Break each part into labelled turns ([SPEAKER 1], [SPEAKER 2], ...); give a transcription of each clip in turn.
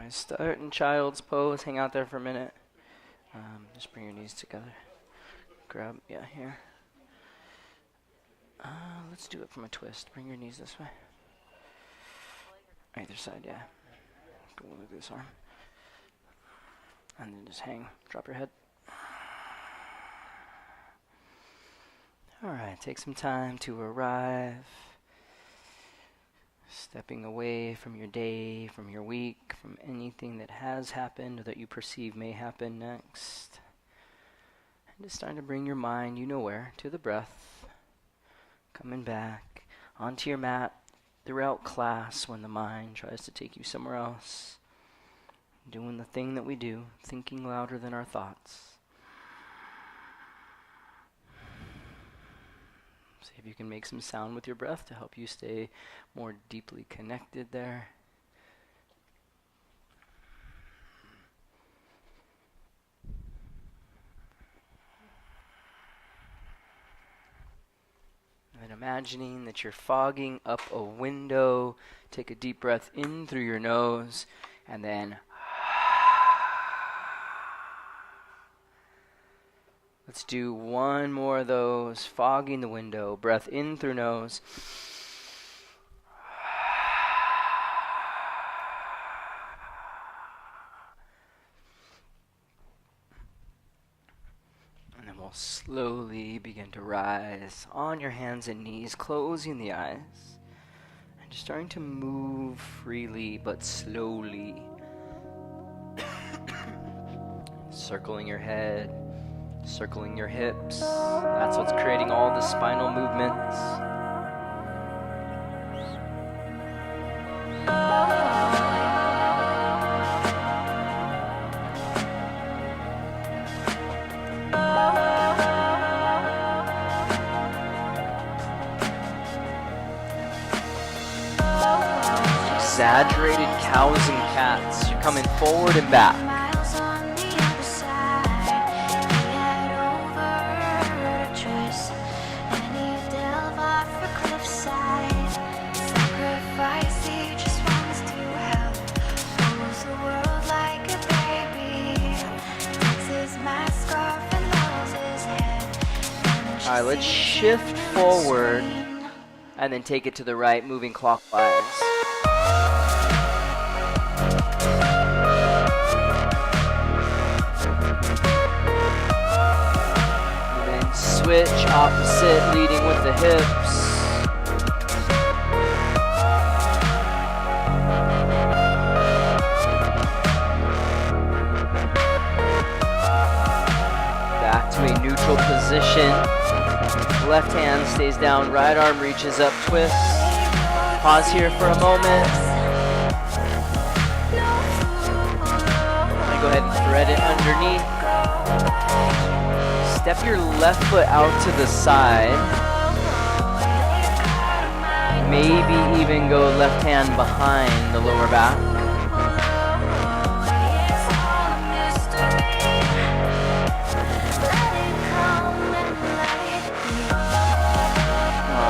[SPEAKER 1] Alright, start in child's pose. Hang out there for a minute. Just bring your knees together. Grab, here. Let's do it from a twist. Bring your knees this way. Either side, yeah. Go with this arm. And then just hang. Drop your head. Alright, take some time to arrive. Stepping away from your day, from your week, from anything that has happened or that you perceive may happen next. And just starting to bring your mind, you know where, to the breath. Coming back onto your mat throughout class when the mind tries to take you somewhere else. Doing the thing that we do, thinking louder than our thoughts. See if you can make some sound with your breath to help you stay more deeply connected there. And imagining that you're fogging up a window. Take a deep breath in through your nose and then let's do one more of those, fogging the window. Breath in through nose. And then we'll slowly begin to rise on your hands and knees, closing the eyes. And just starting to move freely but slowly. Circling your head. Circling your hips. That's what's creating all the spinal movements. Exaggerated cows and cats. You're coming forward and back. Alright, let's shift forward and then take it to the right, moving clockwise. And then switch opposite, leading with the hips. Back to a neutral position. Left hand stays down, right arm reaches up, twist. Pause here for a moment. Go ahead and thread it underneath. Step your left foot out to the side. Maybe even go left hand behind the lower back.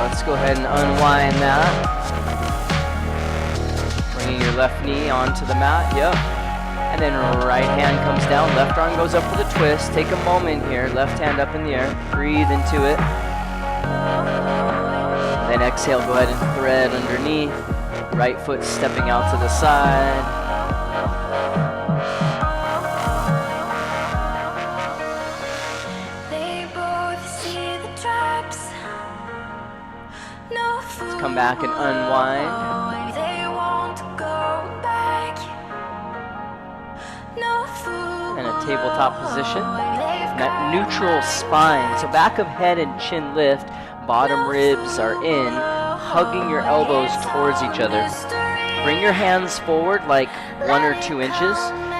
[SPEAKER 1] Let's go ahead and unwind that. Bringing your left knee onto the mat, yep. And then right hand comes down, left arm goes up for the twist. Take a moment here, left hand up in the air, breathe into it. Then exhale, go ahead and thread underneath. Right foot stepping out to the side. Come back and unwind. And a tabletop position. That neutral spine. So back of head and chin lift. Bottom ribs are in. Hugging your elbows towards each other. Bring your hands forward like 1 or 2 inches.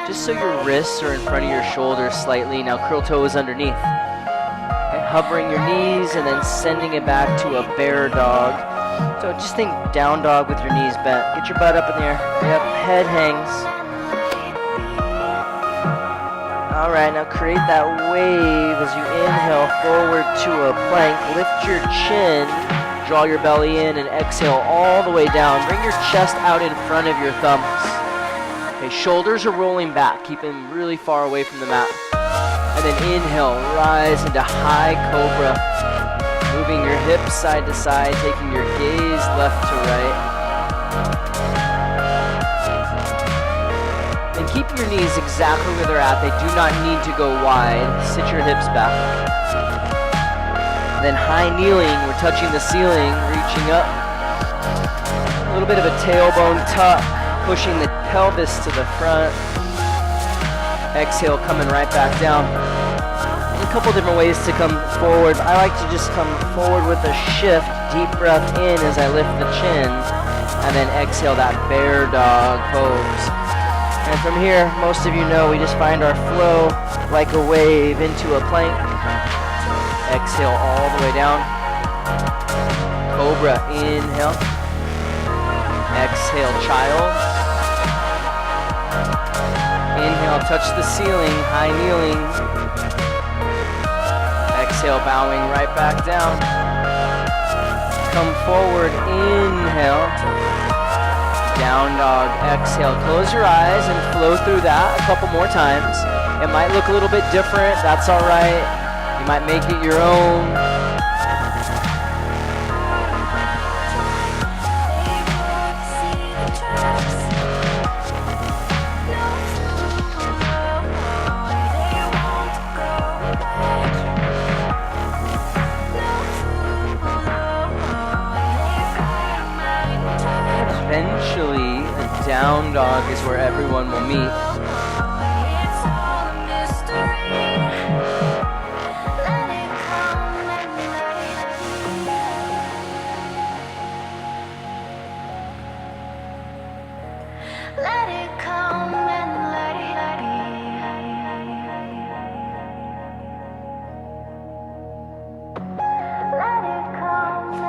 [SPEAKER 1] Just so your wrists are in front of your shoulders slightly. Now curl toes underneath. Okay, hovering your knees and then sending it back to a bear dog. So just think down dog with your knees bent. Get your butt up in the air. Yep, head hangs. Alright, now create that wave as you inhale forward to a plank. Lift your chin, draw your belly in, and exhale all the way down. Bring your chest out in front of your thumbs. Okay, shoulders are rolling back. Keep them really far away from the mat. And then inhale, rise into high cobra. Moving your hips side to side, taking your gaze left to right. And keep your knees exactly where they're at. They do not need to go wide. Sit your hips back. Then high kneeling, we're touching the ceiling, reaching up. A little bit of a tailbone tuck, pushing the pelvis to the front. Exhale, coming right back down. A couple different ways to come forward. I like to just come forward with a shift, deep breath in as I lift the chin, and then exhale that bear dog pose. And from here, most of you know, we just find our flow like a wave into a plank. Exhale all the way down. Cobra, inhale. Exhale, child. Inhale, touch the ceiling, high kneeling. Exhale, bowing right back down. Come forward, inhale. Down dog, exhale. Close your eyes and flow through that a couple more times. It might look a little bit different, that's all right. You might make it your own. Eventually, a down dog is where everyone will meet.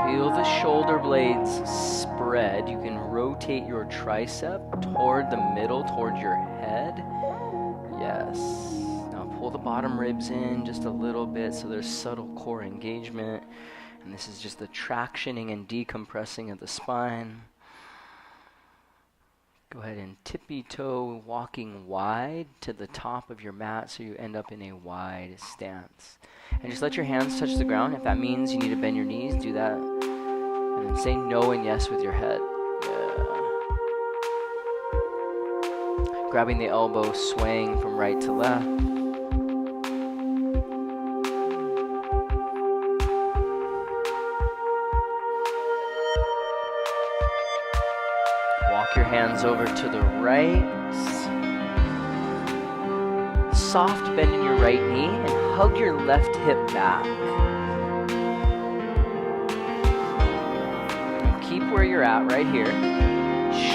[SPEAKER 1] Feel the shoulder blades spread. You can rotate your tricep toward the middle, toward your head. Yes. Now pull the bottom ribs in just a little bit so there's subtle core engagement. And this is just the tractioning and decompressing of the spine. Go ahead and tippy-toe, walking wide to the top of your mat so you end up in a wide stance. And just let your hands touch the ground. If that means you need to bend your knees, do that. And then say no and yes with your head. Yeah. Grabbing the elbow, swaying from right to left. Walk your hands over to the right. Soft bend in your right knee and hug your left hip back. Keep where you're at right here.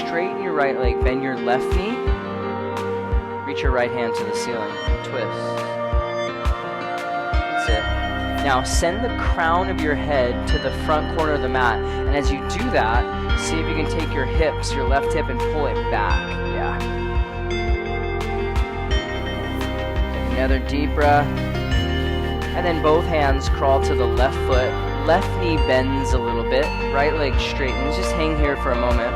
[SPEAKER 1] Straighten your right leg, bend your left knee. Reach your right hand to the ceiling. Twist. That's it. Now send the crown of your head to the front corner of the mat. And as you do that, see if you can take your hips, your left hip, and pull it back. Yeah. Take another deep breath. And then both hands crawl to the left foot. Left knee bends a little bit. Right leg straightens. Just hang here for a moment.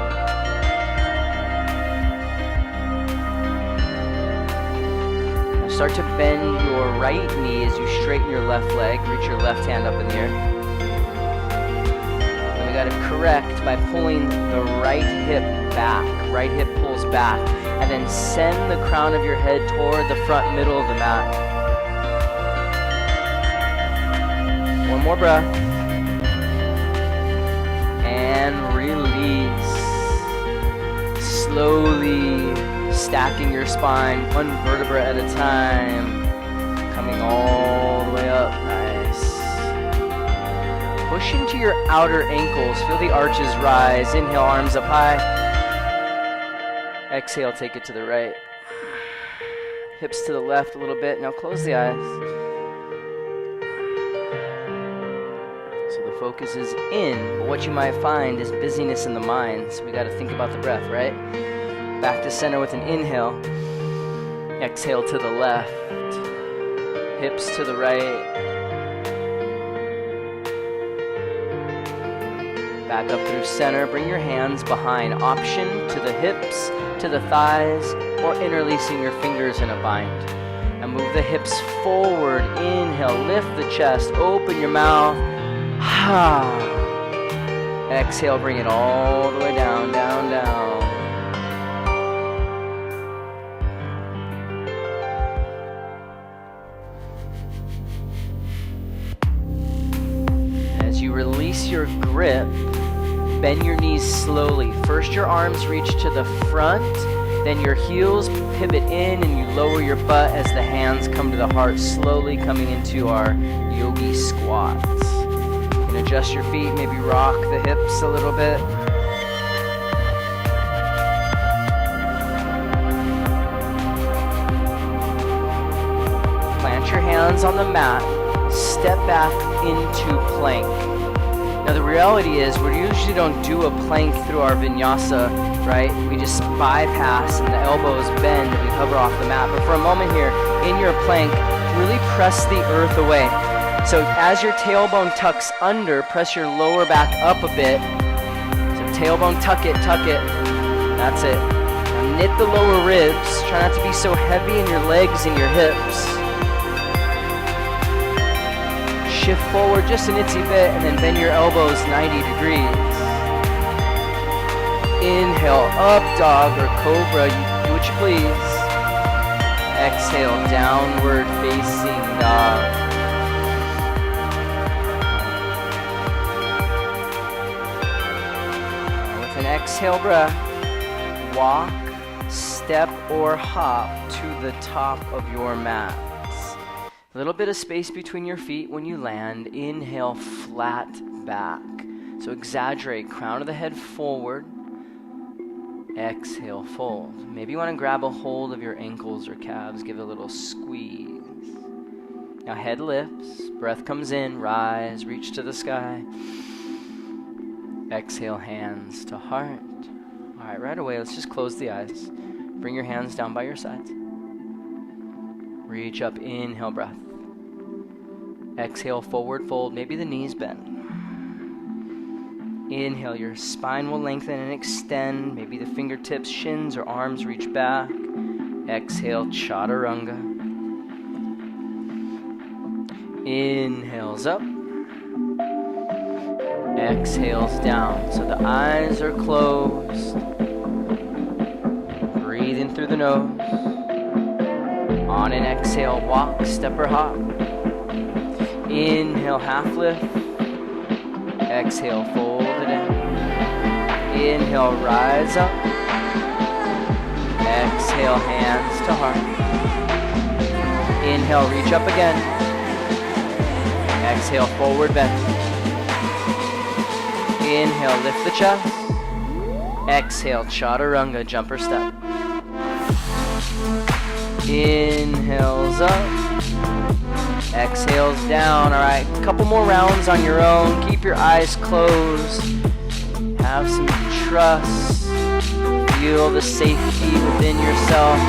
[SPEAKER 1] Now start to bend your right knee as you straighten your left leg. Reach your left hand up in the air. Then we got to correct by pulling the right hip back. Right hip pulls back. And then send the crown of your head toward the front middle of the mat. One more breath. And release. Slowly stacking your spine, one vertebra at a time. Coming all the way up. Nice. Push into your outer ankles. Feel the arches rise. Inhale, arms up high. Exhale, take it to the right. Hips to the left a little bit. Now close the eyes. Focus is in, but what you might find is busyness in the mind, so we got to think about the breath, right? Back to center with an inhale. Exhale to the left. Hips to the right. Back up through center. Bring your hands behind. Option to the hips, to the thighs, or interlacing your fingers in a bind. And move the hips forward. Inhale, lift the chest, open your mouth. Exhale, bring it all the way down, down, down. As you release your grip, bend your knees slowly. First, your arms reach to the front, then your heels pivot in and you lower your butt as the hands come to the heart, slowly coming into our yogi squats. You can adjust your feet, maybe rock the hips a little bit. Plant your hands on the mat, step back into plank. Now the reality is we usually don't do a plank through our vinyasa, right? We just bypass and the elbows bend and we hover off the mat. But for a moment here, in your plank, really press the earth away. So as your tailbone tucks under, press your lower back up a bit. So tailbone, tuck it, tuck it. That's it. Now knit the lower ribs. Try not to be so heavy in your legs and your hips. Shift forward just an itsy bit and then bend your elbows 90 degrees. Inhale, up dog or cobra, you do what you please. Exhale, downward facing dog. With an exhale breath, walk, step, or hop to the top of your mat. A little bit of space between your feet when you land. Inhale, flat back. So exaggerate, crown of the head forward. Exhale, fold. Maybe you want to grab a hold of your ankles or calves, give it a little squeeze. Now head lifts, breath comes in, rise, reach to the sky. Exhale, hands to heart. All right, right away, let's just close the eyes. Bring your hands down by your sides. Reach up, inhale, breath. Exhale, forward fold, maybe the knees bend. Inhale, your spine will lengthen and extend. Maybe the fingertips, shins, or arms reach back. Exhale, chaturanga. Inhales up. Exhales down. So the eyes are closed. Breathe in through the nose. On an exhale, walk, step, or hop. Inhale, half lift. Exhale, fold it in. Inhale, rise up. Exhale, hands to heart. Inhale, reach up again. Exhale, forward bend. Inhale, lift the chest. Exhale, chaturanga, jumper step. Inhales up. Exhales down. All right, a couple more rounds on your own. Keep your eyes closed. Have some trust. Feel the safety within yourself.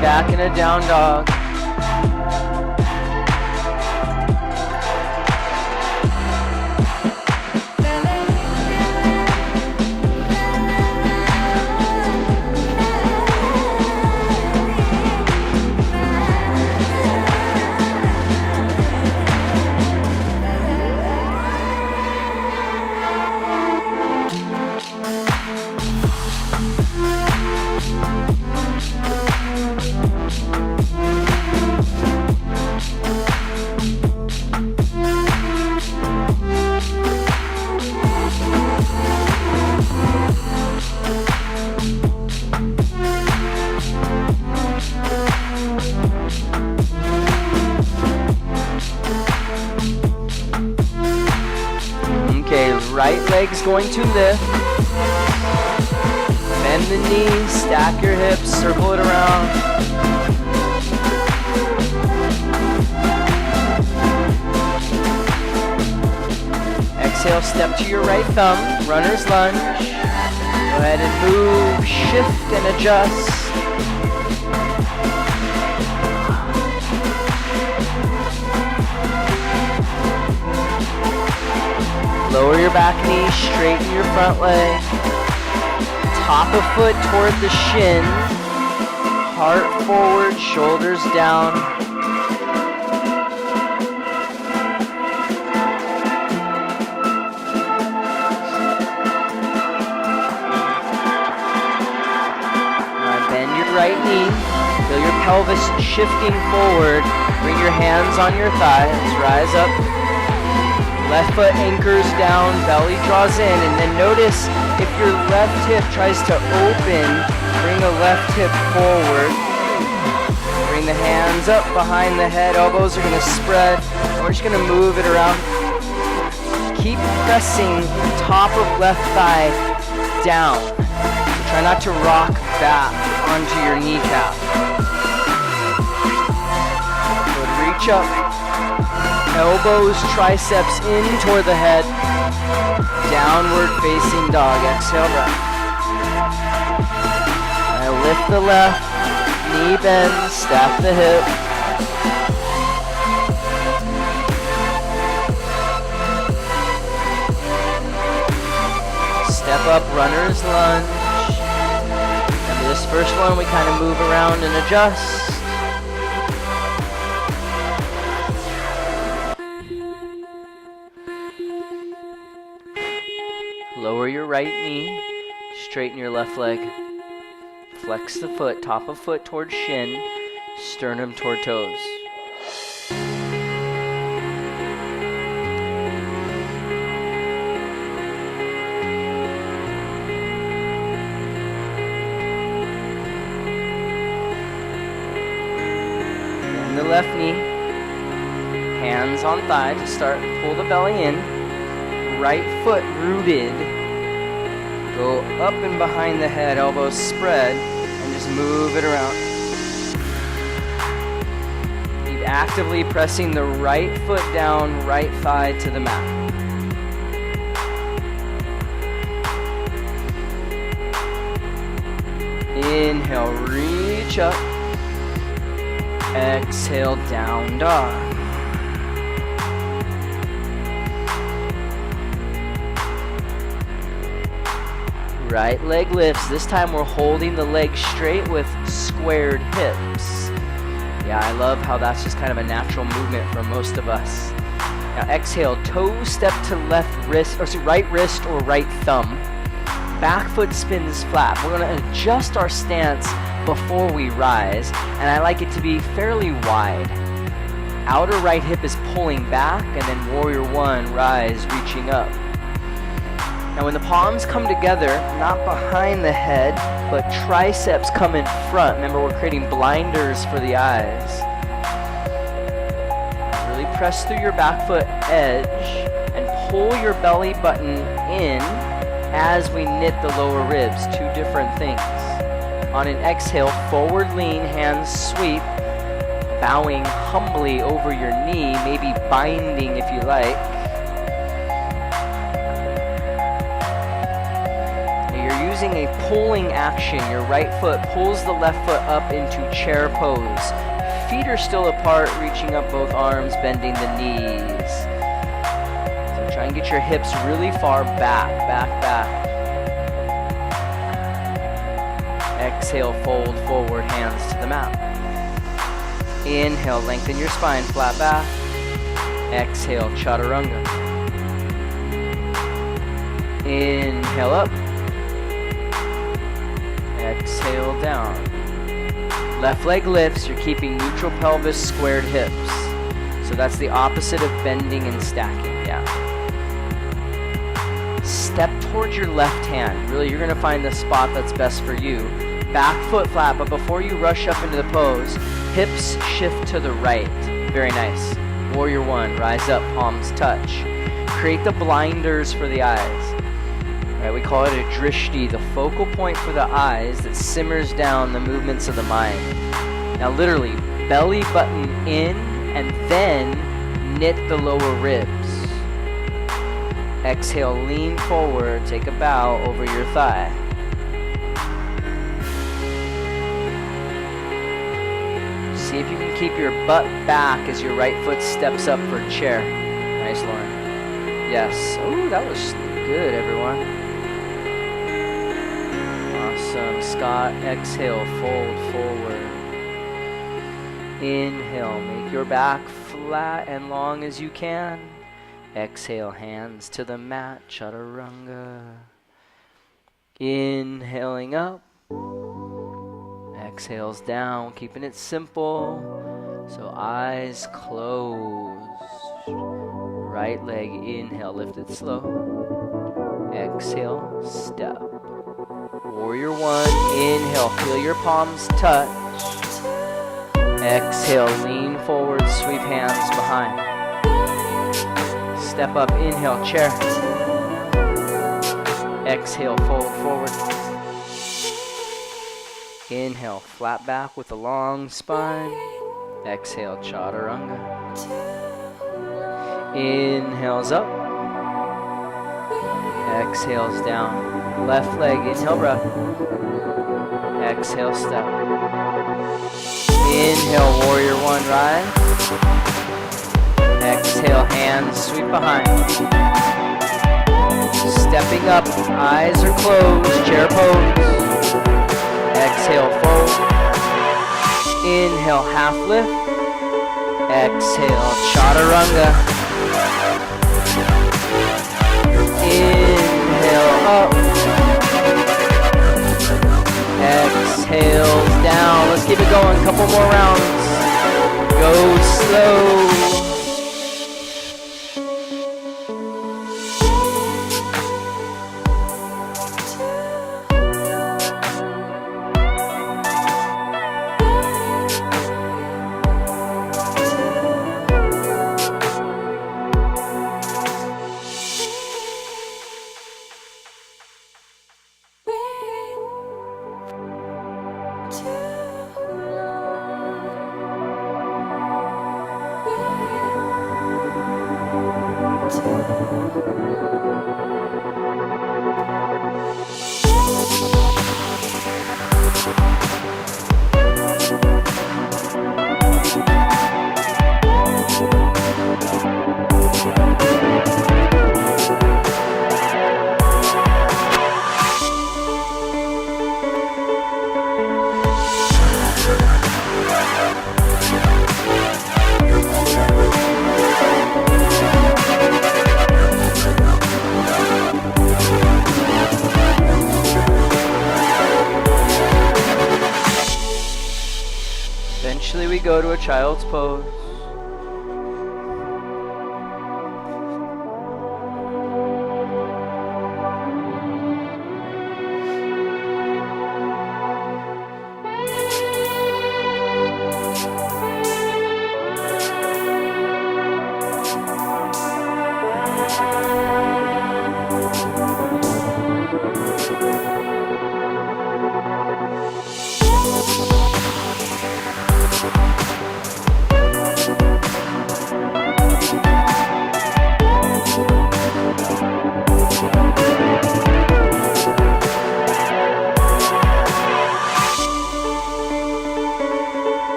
[SPEAKER 1] Back in a down dog. leg's going to lift. Bend the knees, stack your hips, circle it around. Exhale, step to your right thumb, runner's lunge. Go ahead and move, shift, and adjust. Lower your back knee, straighten your front leg. Top of foot toward the shin. Heart forward, shoulders down. Now bend your right knee. Feel your pelvis shifting forward. Bring your hands on your thighs. Rise up. Left foot anchors down, belly draws in, and then notice if your left hip tries to open, bring the left hip forward. Bring the hands up behind the head, elbows are going to spread, and we're just going to move it around. Keep pressing top of left thigh down. So try not to rock back onto your kneecap. Good, reach up. Elbows, triceps in toward the head. Downward facing dog. Exhale, breath. And lift the left. Knee bend. Stack the hip. Step up, runner's lunge. And for this first one, we kind of move around and adjust. Lower your right knee, straighten your left leg. Flex the foot, top of foot toward shin, sternum toward toes. Bend the left knee, hands on thigh to start, pull the belly in. Right foot rooted. Go up and behind the head, elbows spread, and just move it around. Keep actively pressing the right foot down, right thigh to the mat. Inhale, reach up. Exhale, down dog. Right leg lifts. This time we're holding the leg straight with squared hips. Yeah, I love how that's just kind of a natural movement for most of us. Now exhale, toe step to left wrist, or right wrist or right thumb. Back foot spins flat. We're going to adjust our stance before we rise, and I like it to be fairly wide. Outer right hip is pulling back, and then warrior one, rise, reaching up. Now when the palms come together, not behind the head, but triceps come in front. Remember, we're creating blinders for the eyes. Really press through your back foot edge and pull your belly button in as we knit the lower ribs. Two different things. On an exhale, forward lean, hands sweep, bowing humbly over your knee, maybe binding if you like. Using a pulling action, your right foot pulls the left foot up into chair pose. Feet are still apart, reaching up both arms, bending the knees. So try and get your hips really far back. Exhale, fold forward, hands to the mat. Inhale, lengthen your spine, flat back. Exhale, chaturanga. Inhale up. Exhale down. Left leg lifts, you're keeping neutral pelvis, squared hips. So that's the opposite of bending and stacking down. Step towards your left hand. Really, you're going to find the spot that's best for you. Back foot flat, but before you rush up into the pose, hips shift to the right. Very nice. Warrior one, rise up, palms touch. Create the blinders for the eyes. Right, we call it a drishti, the focal point for the eyes that simmers down the movements of the mind. Now literally, belly button in and then knit the lower ribs. Exhale, lean forward, take a bow over your thigh. See if you can keep your butt back as your right foot steps up for a chair. Nice, Lauren. Yes. Oh, that was good, everyone. Awesome. Scott, exhale, fold forward. Inhale, make your back flat and long as you can. Exhale, hands to the mat, chaturanga. Inhaling up. Exhales down, keeping it simple. So eyes closed. Right leg, inhale, lift it slow. Exhale, step. Warrior one, inhale, feel your palms touch. Exhale, lean forward, sweep hands behind. Step up, inhale, chair. Exhale, fold forward. Inhale, flat back with a long spine. Exhale, chaturanga. Inhales up. Exhales down. Left leg, inhale, breath. Exhale, step. Inhale, warrior one, rise. Exhale, hands sweep behind. Stepping up, eyes are closed, chair pose. Exhale, fold. Inhale, half lift. Exhale, chaturanga. Inhale, up. Exhales, down. Let's keep it going. Couple more rounds. Go slow. Eventually we go to a child's pose.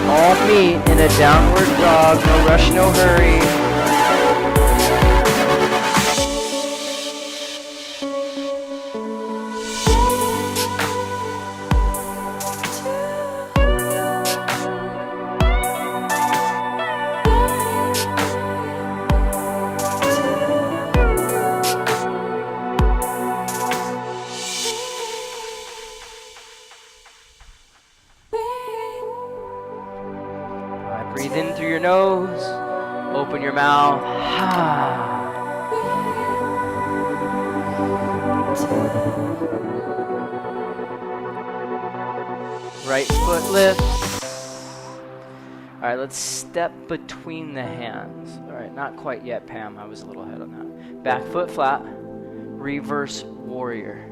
[SPEAKER 1] All meet in a downward dog, no rush, no hurry. Breathe in through your nose, open your mouth. Right foot lifts, right, let's step between the hands. All right, not quite yet, Pam. I was a little ahead on that. Back foot flat, reverse warrior.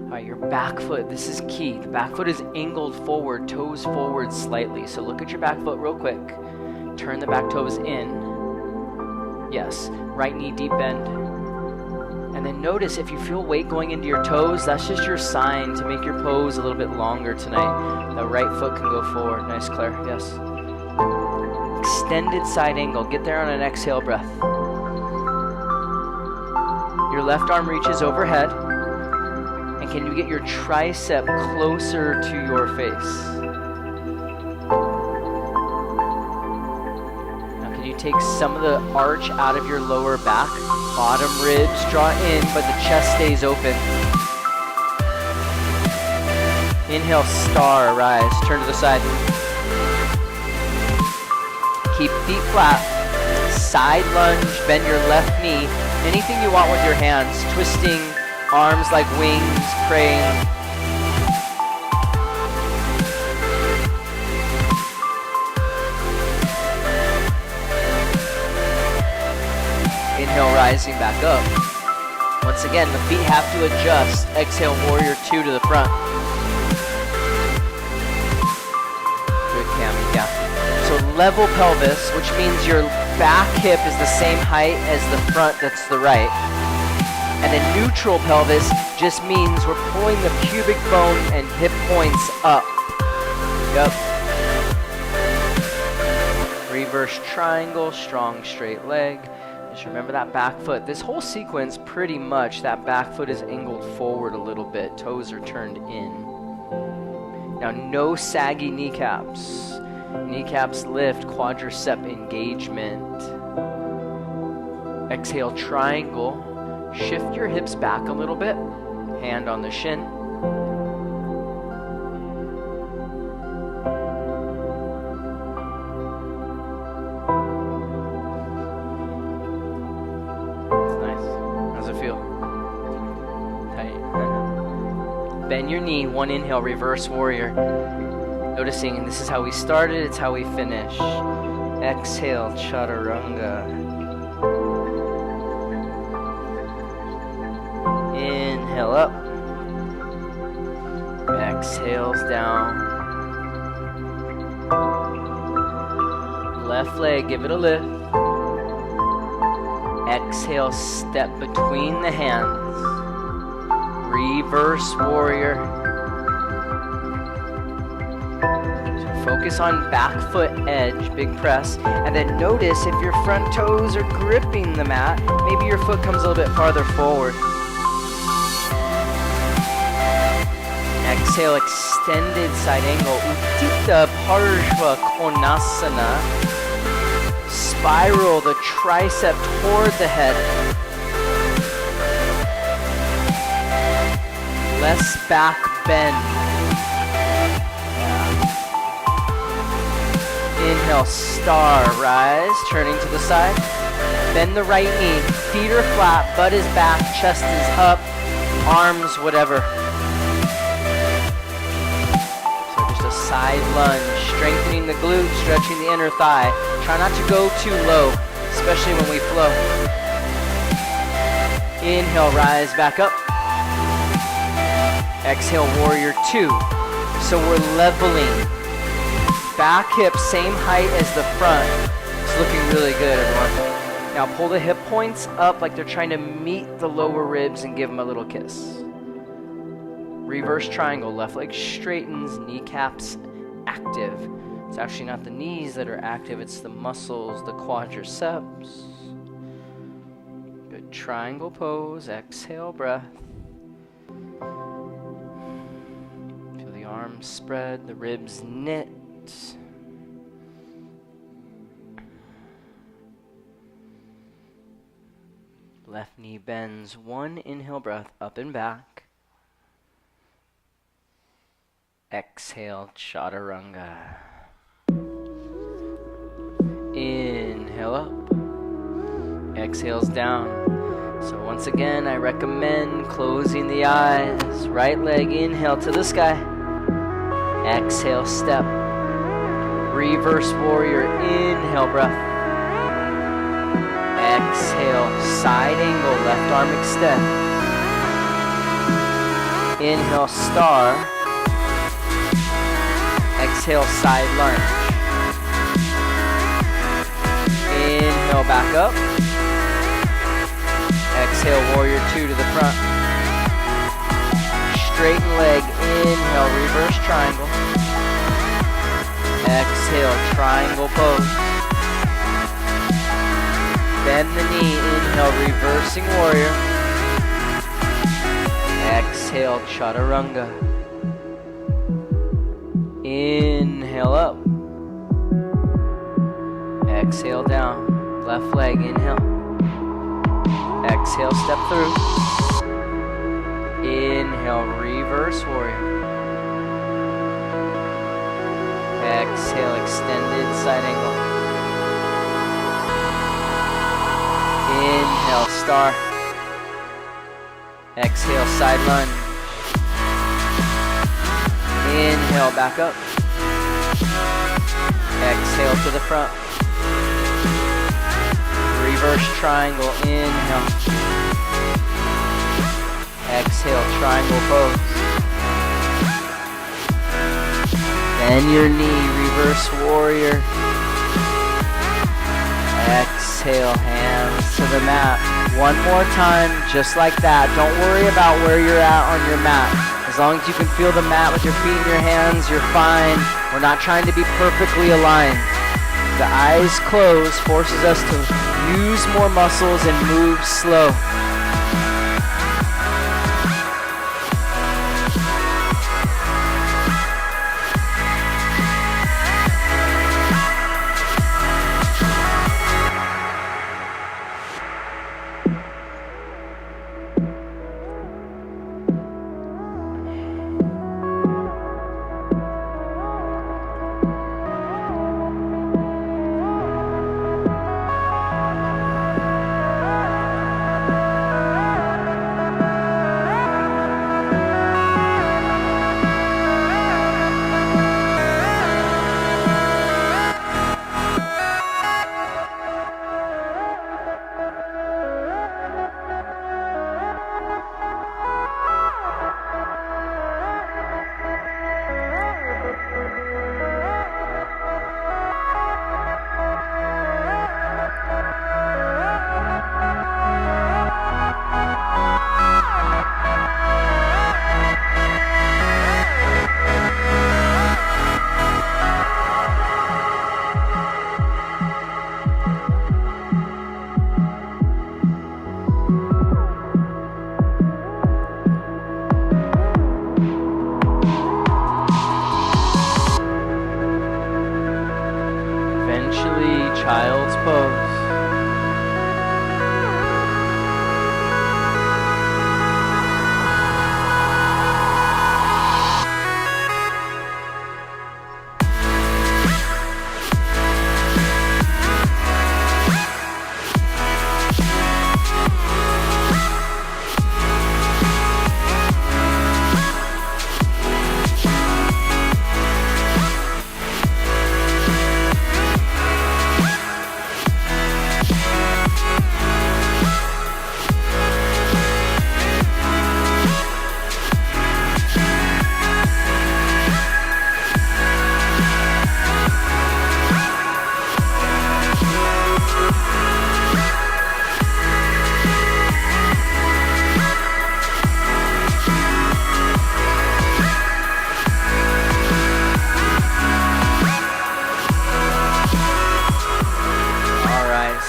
[SPEAKER 1] All right, your back foot, this is key. The back foot is angled forward, toes forward slightly. So look at your back foot real quick. Turn the back toes in. Yes, right knee deep bend. And then notice if you feel weight going into your toes, that's just your sign to make your pose a little bit longer tonight. The right foot can go forward. Nice, Claire. Yes. Extended side angle. Get there on an exhale breath. Your left arm reaches overhead. And can you get your tricep closer to your face? Now can you take some of the arch out of your lower back? Bottom ribs draw in, but the chest stays open. Inhale, star, rise. Turn to the side. Keep feet flat. Side lunge, bend your left knee. Anything you want with your hands. Twisting, arms like wings, praying. Inhale, rising back up. Once again, the feet have to adjust. Exhale, warrior 2 to the front. Good, Cami, yeah. So level pelvis, which means your back hip is the same height as the front that's the right. And then neutral pelvis just means we're pulling the pubic bone and hip points up. Yep. Reverse triangle, strong straight leg. Just remember that back foot. This whole sequence, pretty much, that back foot is angled forward a little bit. Toes are turned in. Now, no saggy kneecaps. Kneecaps lift, quadricep engagement. Exhale, triangle. Shift your hips back a little bit. Hand on the shin. Bend your knee, one inhale, reverse warrior. Noticing, and this is how we started, it's how we finish. Exhale, chaturanga. Inhale up. Exhales down. Left leg, give it a lift. Exhale, step between the hands. Reverse warrior. So focus on back foot edge, big press, and then notice if your front toes are gripping the mat, maybe your foot comes a little bit farther forward. Exhale, extended side angle, Uttita Parshva Konasana. Spiral the tricep toward the head. Less back bend. Inhale, star, rise, turning to the side. Bend the right knee, feet are flat, butt is back, chest is up, arms, whatever. So just a side lunge, strengthening the glute, stretching the inner thigh. Try not to go too low, especially when we flow. Inhale, rise, back up. Exhale, warrior 2. So we're leveling. Back hip, same height as the front. It's looking really good, everyone. Now pull the hip points up like they're trying to meet the lower ribs and give them a little kiss. Reverse triangle, left leg straightens, kneecaps active. It's actually not the knees that are active, it's the muscles, the quadriceps. Good triangle pose, exhale, breath. Arms spread, the ribs knit. Left knee bends, one inhale breath up and back. Exhale, chaturanga. Inhale up. Exhales down. So once again, I recommend closing the eyes. Right leg inhale to the sky. Exhale, step. Reverse warrior, inhale, breath. Exhale, side angle, left arm extend. Inhale, star. Exhale, side lunge. Inhale, back up. Exhale, warrior two to the front. Straighten leg, inhale, reverse triangle. Exhale, triangle pose. Bend the knee, inhale, reversing warrior. Exhale, chaturanga. Inhale up. Exhale down. Left leg, inhale. Exhale, step through. Inhale, reverse warrior. Exhale, extended side angle. Inhale, star. Exhale, side lunge. Inhale, back up. Exhale to the front. Reverse triangle, inhale. Exhale, triangle pose. Bend your knee, reverse warrior. Exhale, hands to the mat. One more time, just like that. Don't worry about where you're at on your mat. As long as you can feel the mat with your feet and your hands, you're fine. We're not trying to be perfectly aligned. The eyes closed forces us to use more muscles and move slow. Child's pose.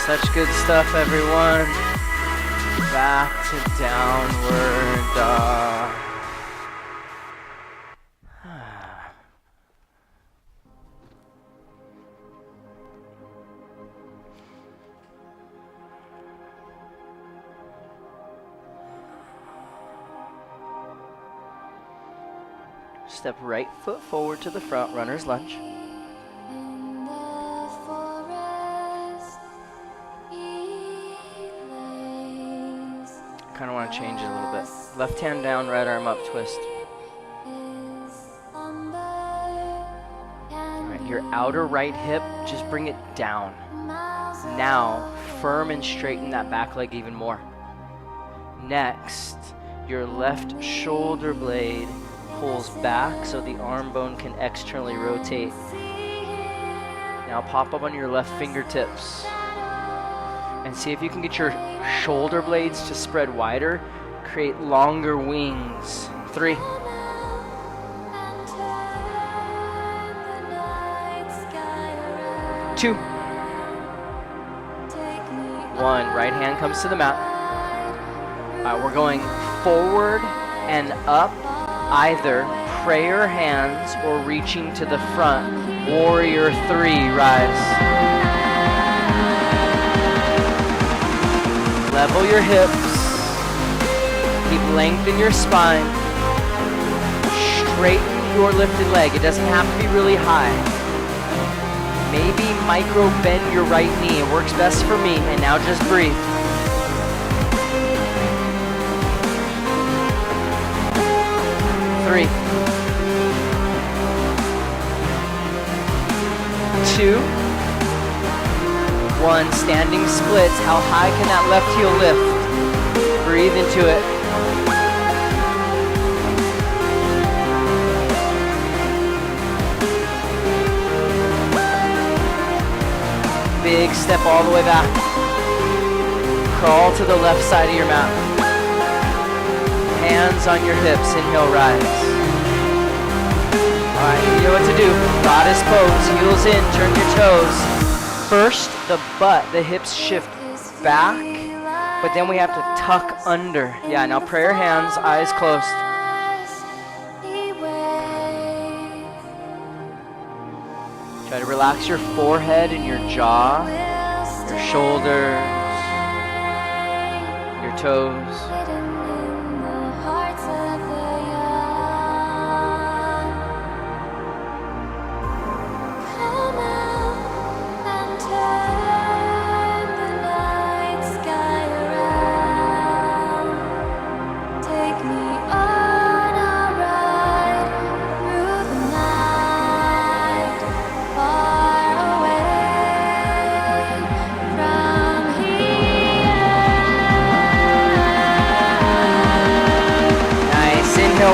[SPEAKER 1] Such good stuff, everyone. Back to downward dog. Step right foot forward to the front, runner's lunge. Kind of want to change it a little bit. Left hand down, right arm up, twist. outer right hip, just bring it down. Now, firm and straighten that back leg even more. Next, your left shoulder blade pulls back so the arm bone can externally rotate. Now pop up on your left fingertips and see if you can get your shoulder blades to spread wider. Create longer wings. 3. 2. 1. Right hand comes to the mat. Alright, we're going forward and up, either prayer hands or reaching to the front. Warrior 3, rise. Level your hips. Keep lengthening your spine. Straighten your lifted leg. It doesn't have to be really high. Maybe micro bend your right knee. It works best for me. And now just breathe. Three. 2. 1. Standing splits. How high can that left heel lift? Breathe into it. Big step all the way back. Crawl to the left side of your mat. Hands on your hips. Inhale, rise. Alright, you know what to do. Goddess pose. Heels in. Turn your toes. First, the butt, the hips shift back, but then we have to tuck under. Yeah, now prayer hands, eyes closed. Try to relax your forehead and your jaw, your shoulders, your toes.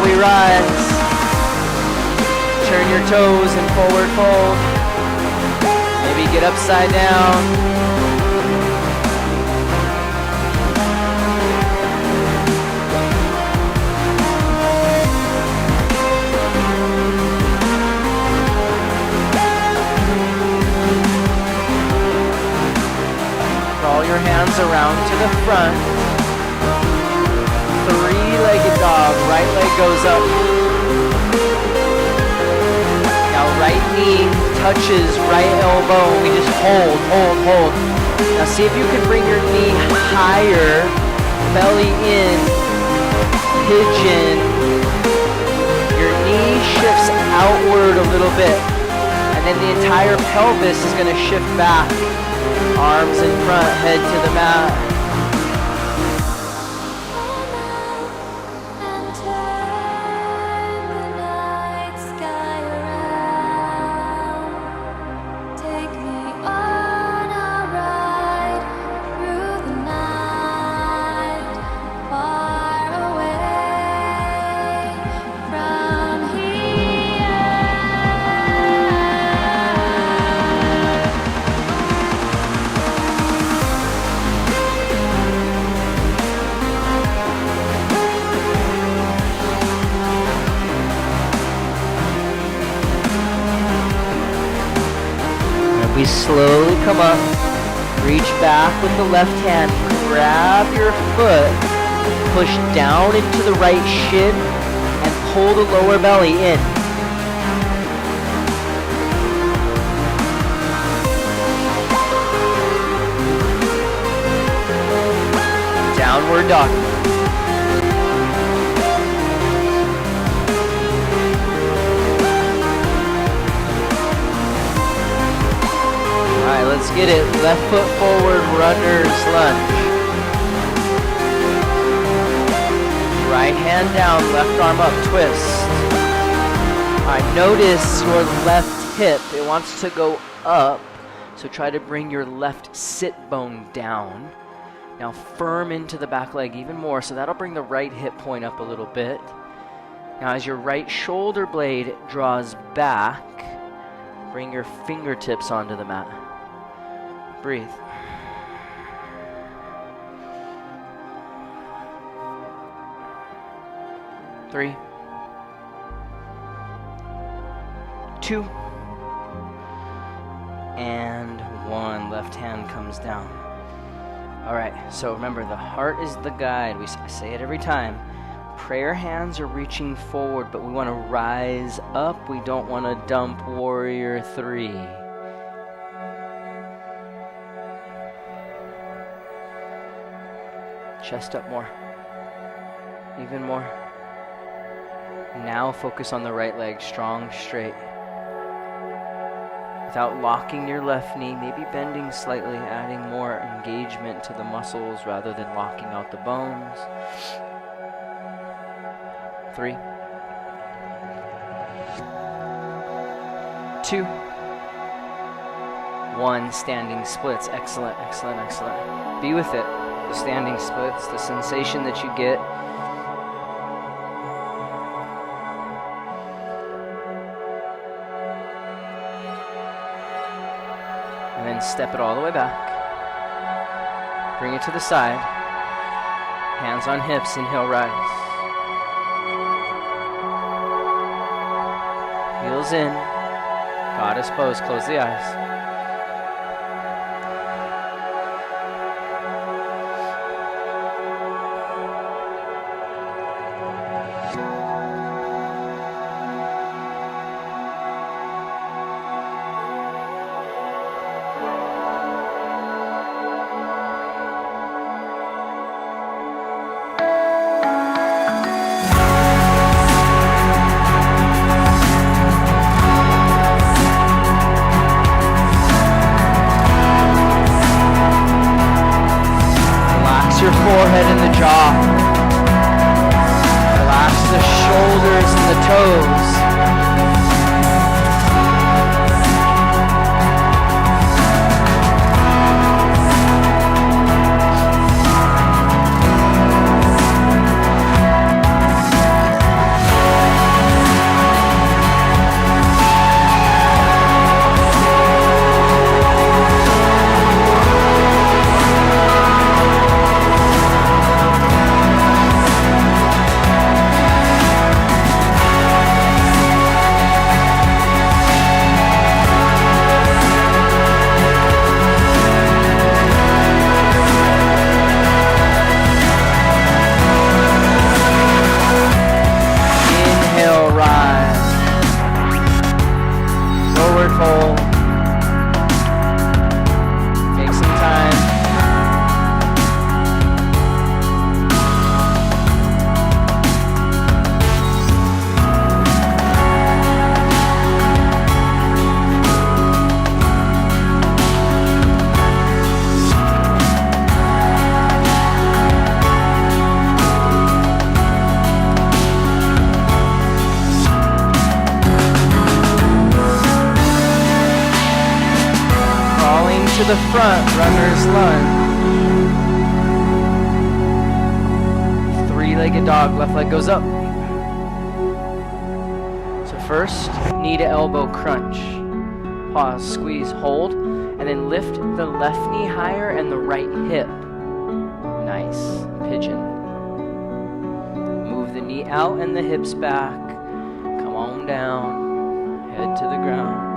[SPEAKER 1] We rise. Turn your toes and forward fold. Maybe get upside down. Crawl your hands around to the front. 3-legged dog, right leg goes up. Now right knee touches right elbow. We just hold. Now see if you can bring your knee higher, belly in, pigeon. Your knee shifts outward a little bit, and then the entire pelvis is going to shift back. Arms in front, head to the mat. We slowly come up, reach back with the left hand, grab your foot, push down into the right shin, and pull the lower belly in. Downward dog. Alright, let's get it. Left foot forward, runner's lunge. Right hand down, left arm up, twist. Alright, notice your left hip. It wants to go up, so try to bring your left sit bone down. Now firm into the back leg even more, so that'll bring the right hip point up a little bit. Now as your right shoulder blade draws back, bring your fingertips onto the mat. Breathe. Three, 2, and 1. Left hand comes down. All right, so remember, the heart is the guide. I say it every time. Prayer hands are reaching forward, but we want to rise up. We don't want to dump warrior 3. Chest up more. Even more. Now focus on the right leg, strong, straight. Without locking your left knee, maybe bending slightly, adding more engagement to the muscles rather than locking out the bones. 3, 2, 1. Standing splits. Excellent, excellent, excellent. Be with it. The standing splits, the sensation that you get. And then step it all the way back. Bring it to the side. Hands on hips, inhale, rise. Heels in. Goddess pose, close the eyes. Your forehead and the jaw. Relax the shoulders and the toes. To the front, runner's lunge. Three-legged dog, left leg goes up. So first, knee to elbow crunch. Pause, squeeze, hold, and then lift the left knee higher and the right hip. Nice, pigeon. Move the knee out and the hips back. Come on down, head to the ground.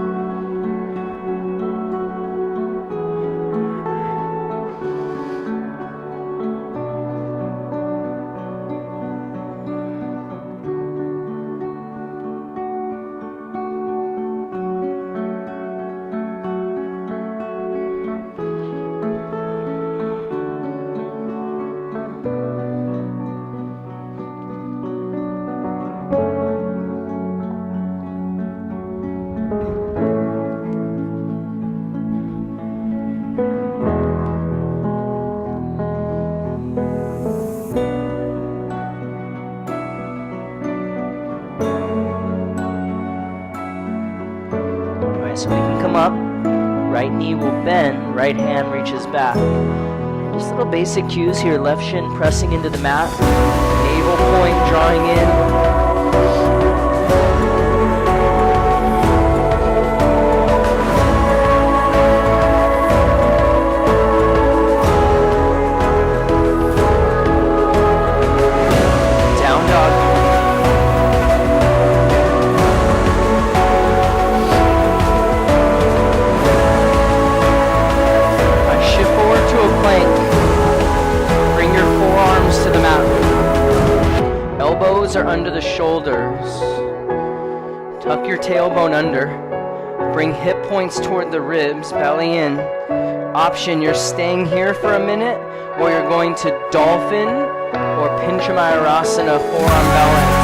[SPEAKER 1] right hand reaches back. Just little basic cues here. Left shin pressing into the mat. Navel point drawing in. Are under the shoulders. Tuck your tailbone under. Bring hip points toward the ribs, belly in. Option, you're staying here for a minute, or you're going to dolphin or Pinchamayurasana, forearm balance.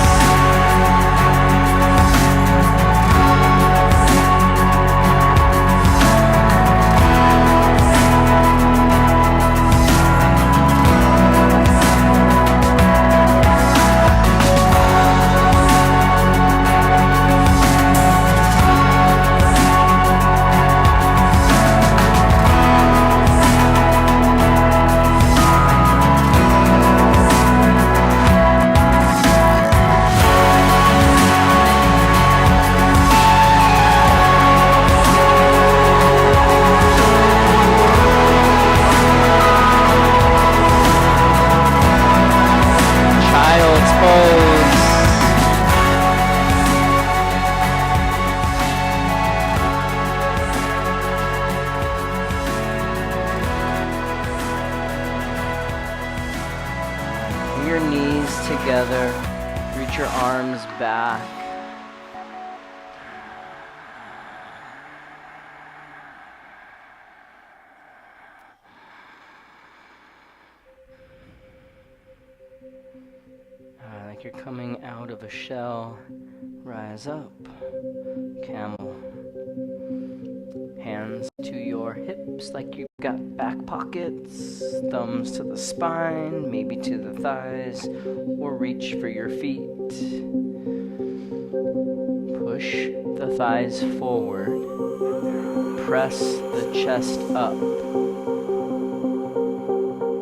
[SPEAKER 1] Together, reach your arms back. Like you're coming out of a shell, rise up, camel. Hands to your hips like you've got back pockets, thumbs to the spine, maybe to the thighs, or reach for your feet. Push the thighs forward, press the chest up,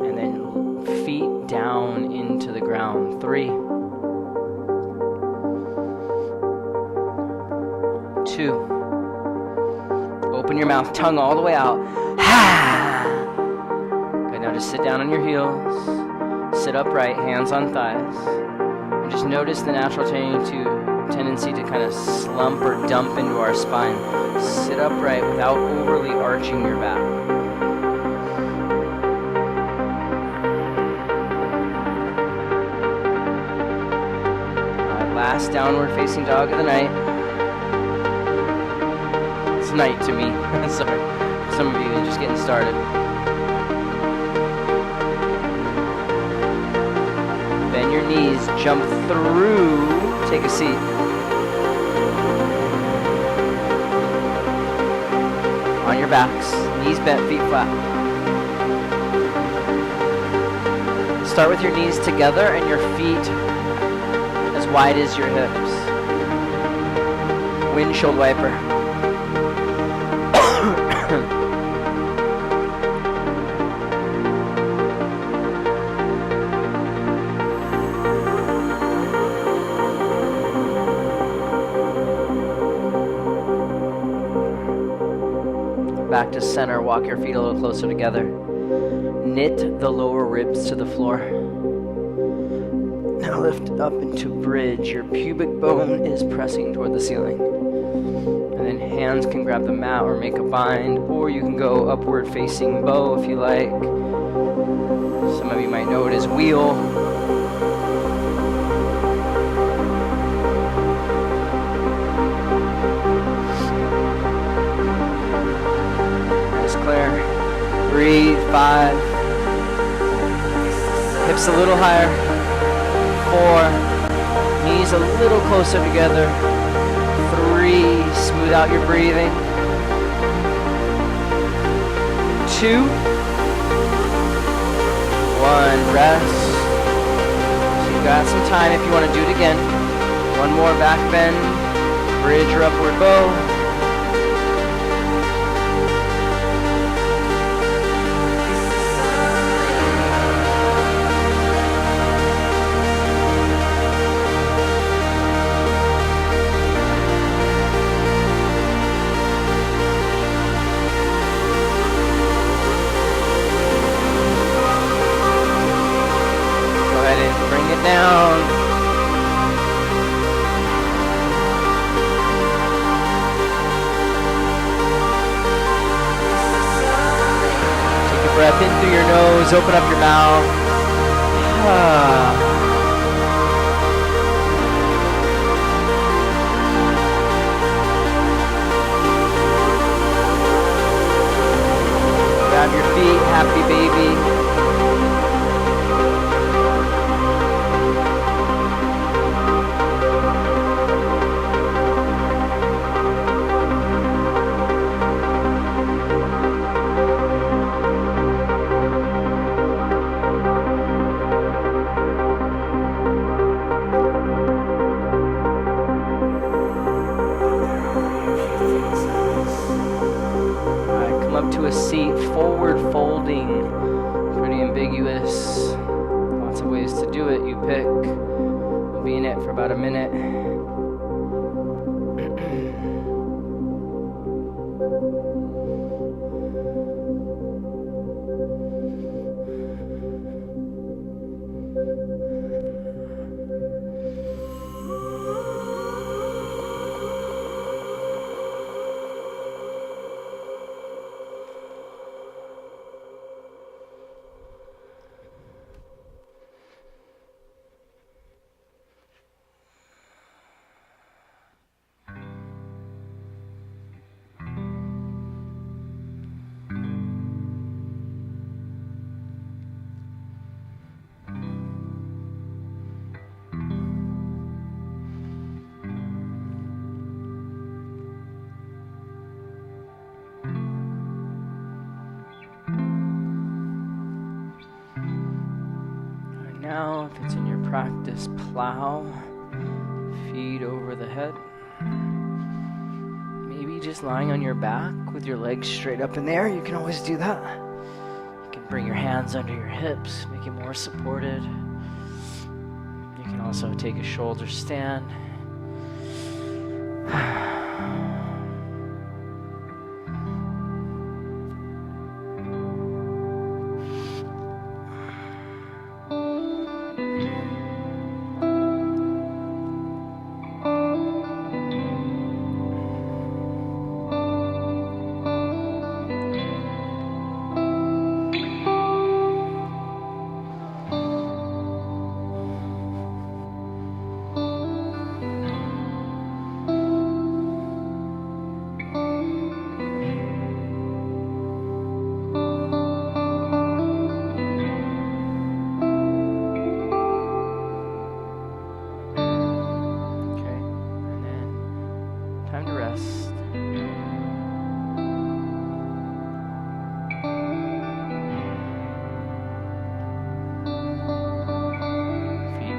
[SPEAKER 1] and then feet down into the ground. 3, 2, open your mouth, tongue all the way out. Good, now just sit down on your heels. Sit upright, hands on thighs. And just notice the natural tendency to kind of slump or dump into our spine. Sit upright without overly arching your back. Alright, last downward facing dog of the night. Night to me. Sorry. For some of you, you're just getting started. Bend your knees, jump through, take a seat. On your backs, knees bent, feet flat. Start with your knees together and your feet as wide as your hips. Windshield wiper. Back to center, walk your feet a little closer together. Knit the lower ribs to the floor. Now lift up into bridge. Your pubic bone is pressing toward the ceiling. And then hands can grab the mat or make a bind, or you can go upward facing bow if you like. Some of you might know it as wheel. Breathe. 5. Hips a little higher. 4. Knees a little closer together. 3. Smooth out your breathing. 2. 1. Rest. So you've got some time if you want to do it again. One more back bend. Bridge or upward bow. your nose, open up your mouth. Grab your feet, happy baby. To a seat, forward folding, pretty ambiguous. Lots of ways to do it, you pick. We'll be in it for about a minute. Now, if it's in your practice, plow, feet over the head. Maybe just lying on your back with your legs straight up in the air. You can always do that. You can bring your hands under your hips, make it more supported. You can also take a shoulder stand.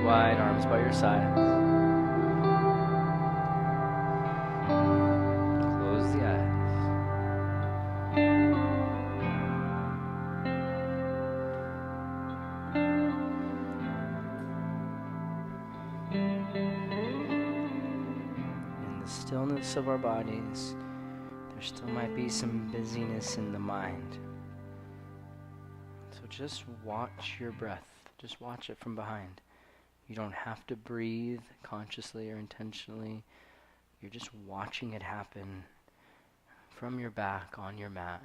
[SPEAKER 1] Wide, arms by your sides. Close the eyes. In the stillness of our bodies, there still might be some busyness in the mind. So just watch your breath. Just watch it from behind. You don't have to breathe consciously or intentionally. You're just watching it happen from your back on your mat.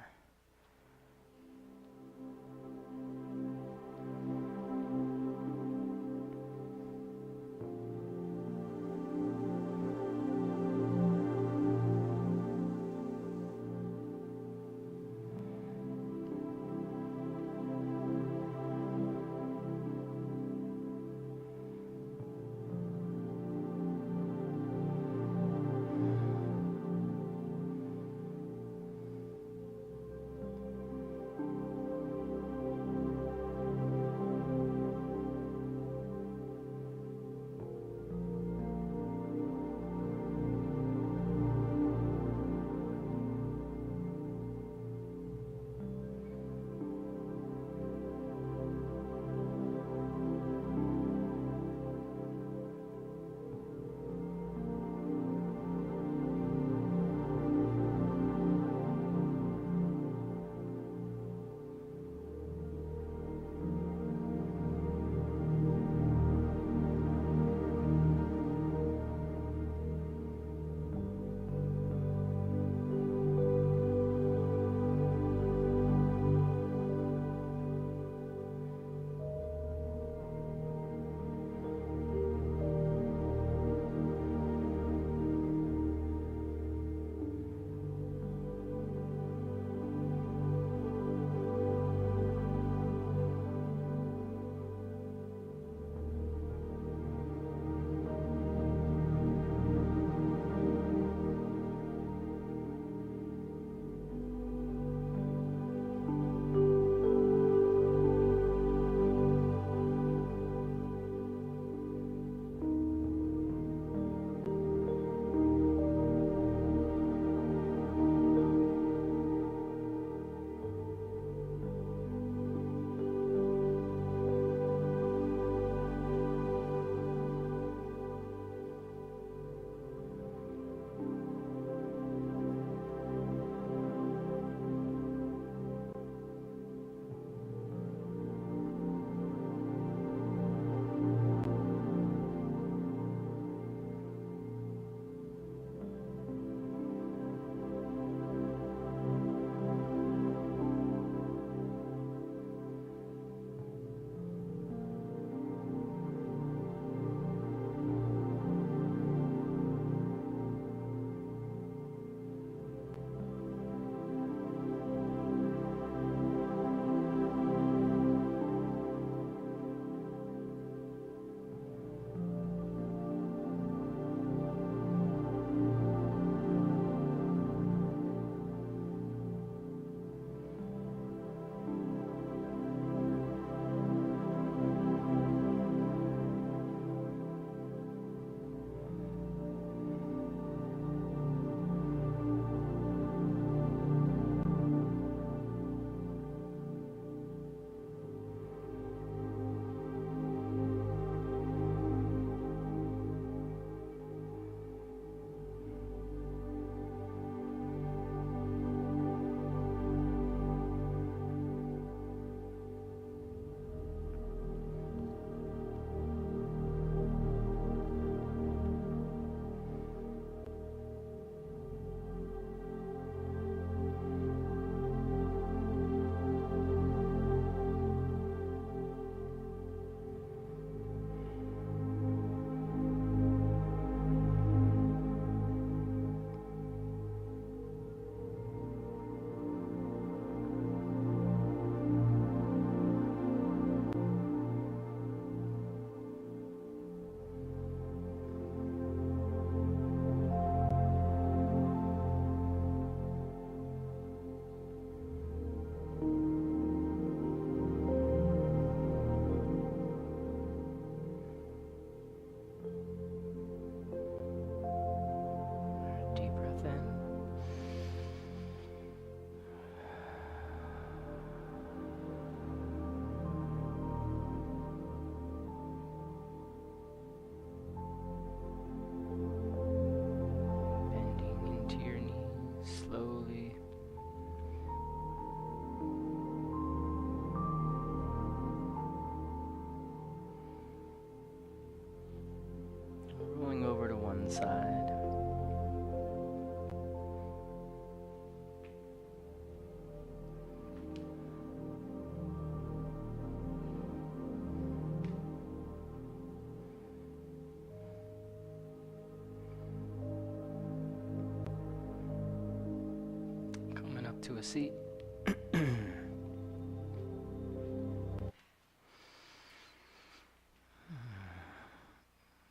[SPEAKER 1] to a seat.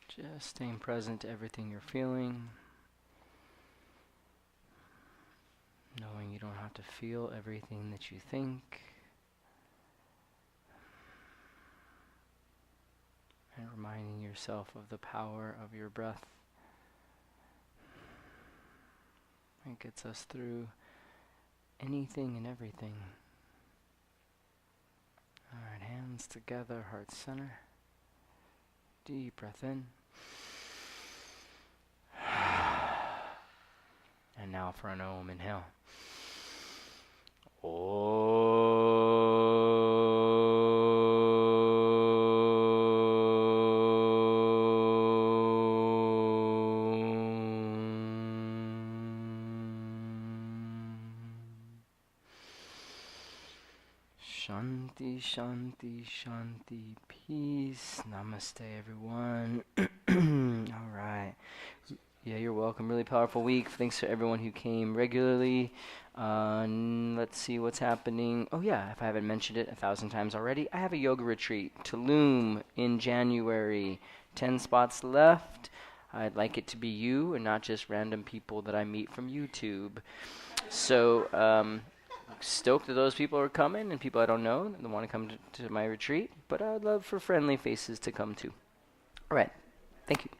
[SPEAKER 1] Just staying present to everything you're feeling. Knowing you don't have to feel everything that you think. And reminding yourself of the power of your breath. It gets us through anything and everything. Alright, hands together, heart center. Deep breath in. And now for an Om, inhale. Shanti, shanti, shanti, peace. Namaste, everyone. All right. Yeah, you're welcome. Really powerful week. Thanks to everyone who came regularly. Let's see what's happening. Oh yeah, if I haven't mentioned it 1,000 times already, I have a yoga retreat, Tulum, in January. 10 spots left. I'd like it to be you and not just random people that I meet from YouTube. So, stoked that those people are coming and people I don't know that want to come to my retreat. But I'd love for friendly faces to come too. All right. Thank you.